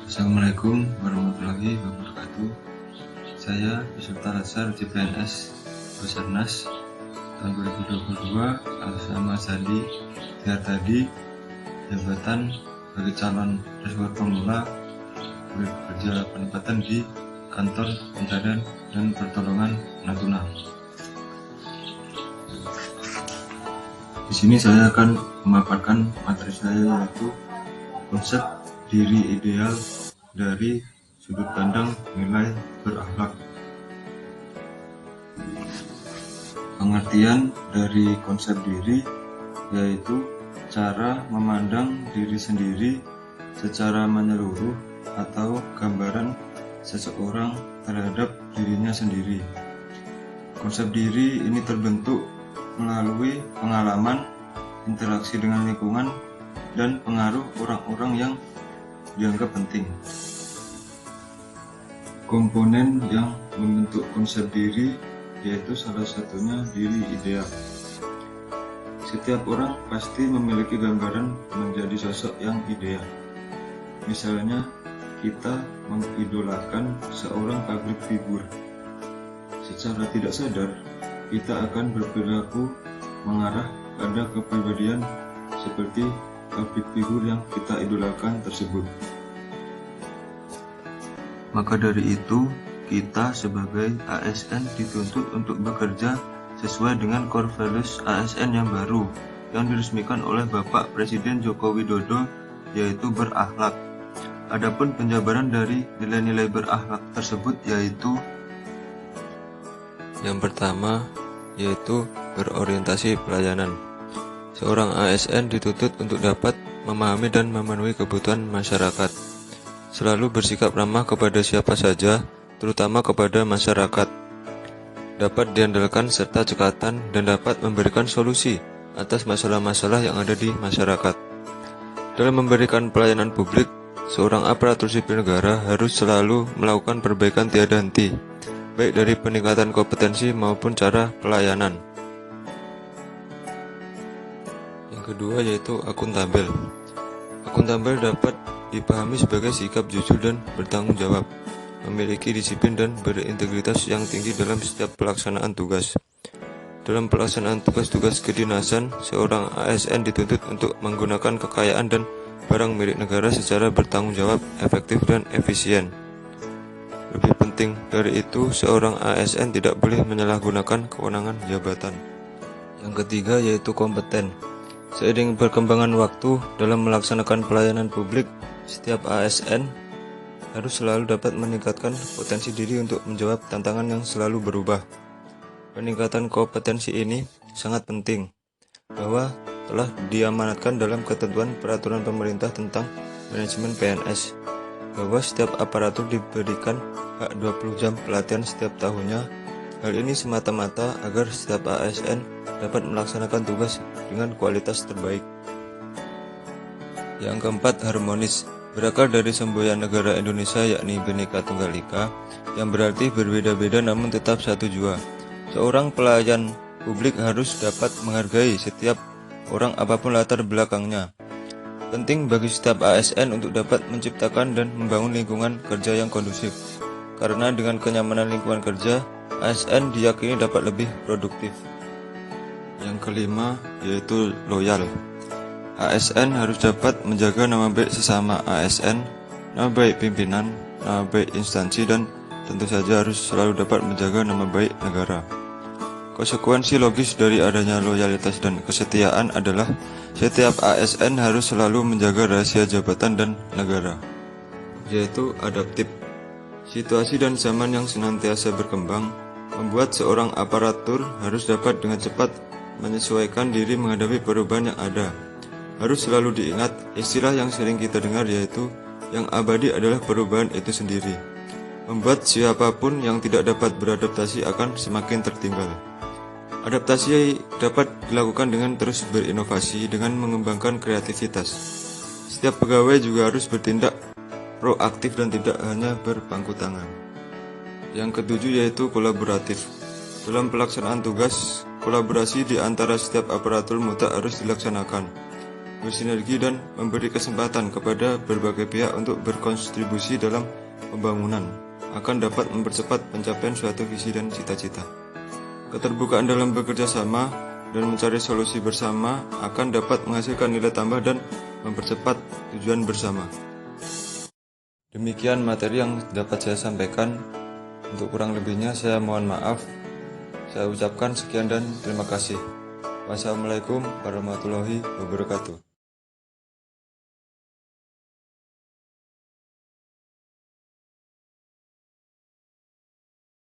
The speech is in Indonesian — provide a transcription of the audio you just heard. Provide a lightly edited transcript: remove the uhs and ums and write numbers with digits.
Assalamualaikum warahmatullahi wabarakatuh. Saya peserta Latsar CPNS Basarnas tahun 2022 atas nama Sandi Tiartadi, jabatan sebagai calon reskuer pemula bekerja penempatan di Kantor Pencarian dan Pertolongan Natuna. Di sini saya akan memaparkan materi saya, yaitu konsep diri ideal dari sudut pandang nilai berakhlak. Pengertian dari konsep diri yaitu cara memandang diri sendiri secara menyeluruh atau gambaran seseorang terhadap dirinya sendiri. Konsep diri ini terbentuk melalui pengalaman, interaksi dengan lingkungan, dan pengaruh orang-orang yang dianggap penting. Komponen yang membentuk konsep diri yaitu salah satunya diri ideal. Setiap orang pasti memiliki gambaran menjadi sosok yang ideal. Misalnya, kita mengidolakan seorang public figure. Secara tidak sadar, kita akan berperilaku mengarah pada kepribadian seperti public figure yang kita idolakan tersebut. Maka dari itu, kita sebagai ASN dituntut untuk bekerja sesuai dengan core values ASN yang baru yang diresmikan oleh Bapak Presiden Joko Widodo, yaitu berakhlak. Adapun penjabaran dari nilai-nilai berakhlak tersebut yaitu yang pertama, yaitu berorientasi pelayanan. Seorang ASN dituntut untuk dapat memahami dan memenuhi kebutuhan masyarakat, selalu bersikap ramah kepada siapa saja, terutama kepada masyarakat, dapat diandalkan serta cekatan dan dapat memberikan solusi atas masalah-masalah yang ada di masyarakat. Dalam memberikan pelayanan publik, seorang aparatur sipil negara harus selalu melakukan perbaikan tiada henti, baik dari peningkatan kompetensi maupun cara pelayanan. Yang kedua yaitu akuntabel. Akuntabel dapat dipahami sebagai sikap jujur dan bertanggung jawab, memiliki disiplin dan berintegritas yang tinggi dalam setiap pelaksanaan tugas. Dalam pelaksanaan tugas-tugas kedinasan, seorang ASN dituntut untuk menggunakan kekayaan dan barang milik negara secara bertanggung jawab, efektif, dan efisien. Lebih penting dari itu, seorang ASN tidak boleh menyalahgunakan kewenangan jabatan. Yang ketiga yaitu kompeten. Seiring perkembangan waktu dalam melaksanakan pelayanan publik, setiap ASN harus selalu dapat meningkatkan potensi diri untuk menjawab tantangan yang selalu berubah. Peningkatan kompetensi ini sangat penting, bahwa telah diamanatkan dalam ketentuan peraturan pemerintah tentang manajemen PNS, bahwa setiap aparatur diberikan hak 20 jam pelatihan setiap tahunnya. Hal ini semata-mata agar setiap ASN dapat melaksanakan tugas dengan kualitas terbaik. Yang keempat, harmonis. Berakar dari semboyan negara Indonesia yakni Bhinneka Tunggal Ika, yang berarti berbeda-beda namun tetap satu jua. Seorang pelayan publik harus dapat menghargai setiap orang apapun latar belakangnya. Penting bagi setiap ASN untuk dapat menciptakan dan membangun lingkungan kerja yang kondusif, karena dengan kenyamanan lingkungan kerja, ASN diyakini dapat lebih produktif. Yang kelima yaitu loyal. ASN harus dapat menjaga nama baik sesama ASN, nama baik pimpinan, nama baik instansi, dan tentu saja harus selalu dapat menjaga nama baik negara. Konsekuensi logis dari adanya loyalitas dan kesetiaan adalah setiap ASN harus selalu menjaga rahasia jabatan dan negara, yaitu adaptif. Situasi dan zaman yang senantiasa berkembang membuat seorang aparatur harus dapat dengan cepat menyesuaikan diri menghadapi perubahan yang ada. Harus selalu diingat istilah yang sering kita dengar, yaitu yang abadi adalah perubahan itu sendiri, membuat siapapun yang tidak dapat beradaptasi akan semakin tertinggal. Adaptasi dapat dilakukan dengan terus berinovasi dengan mengembangkan kreativitas. Setiap pegawai juga harus bertindak proaktif dan tidak hanya berpangku tangan. Yang ketujuh yaitu kolaboratif. Dalam pelaksanaan tugas, kolaborasi di antara setiap aparatur mutlak harus dilaksanakan. bersinergi dan memberi kesempatan kepada berbagai pihak untuk berkontribusi dalam pembangunan akan dapat mempercepat pencapaian suatu visi dan cita-cita. Keterbukaan dalam bekerja sama dan mencari solusi bersama akan dapat menghasilkan nilai tambah dan mempercepat tujuan bersama. Demikian materi yang dapat saya sampaikan. Untuk kurang lebihnya saya mohon maaf. Saya ucapkan sekian dan terima kasih. Wassalamualaikum warahmatullahi wabarakatuh.